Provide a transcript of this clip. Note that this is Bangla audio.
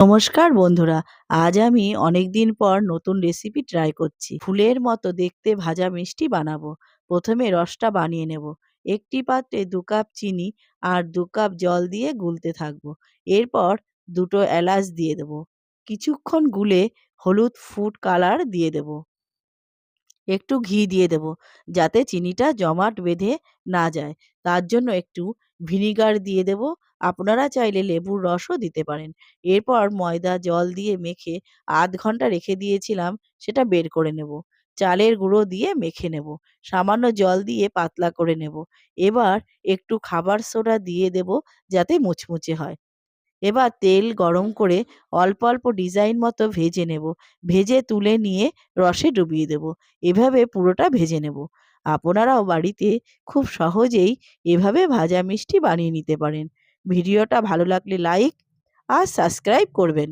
নমস্কার বন্ধুরা। আজ আমি অনেকদিন পর নতুন রেসিপি ট্রাই করছি। ফুলের মতো দেখতে ভাজা মিষ্টি বানাবো। প্রথমে রসটা বানিয়ে নেব। একটি পাত্রে ২ কাপ চিনি আর ২ কাপ জল দিয়ে গুলতে থাকবো। এরপর দুটো এলাচ দিয়ে দেব। কিছুক্ষণ গুলে হলুদ ফুড কালার দিয়ে দেব। একটু ঘি দিয়ে দেব যাতে চিনিটা জমাট বেঁধে না যায়। তার জন্য একটু ভিনিগার দিয়ে দেব। আপনারা চাইলে লেবুর রসও দিতে পারেন। এরপর ময়দা জল দিয়ে মেখে ০.৫ ঘন্টা রেখে দিয়েছিলাম, সেটা বের করে নেব। চালের গুঁড়ো দিয়ে মেখে নেব। সামান্য জল দিয়ে পাতলা করে নেব। এবার একটু খাবার সোডা দিয়ে দেব যাতে মুচমুচে হয়। এবার তেল গরম করে অল্প অল্প ডিজাইন মতো ভেজে নেব। ভেজে তুলে নিয়ে রসে ডুবিয়ে দেব। এভাবে পুরোটা ভেজে নেব। আপনারাও বাড়িতে খুব সহজেই এভাবে ভাজা মিষ্টি বানিয়ে নিতে পারেন। ভিডিওটা ভালো লাগলে লাইক আর সাবস্ক্রাইব করবেন।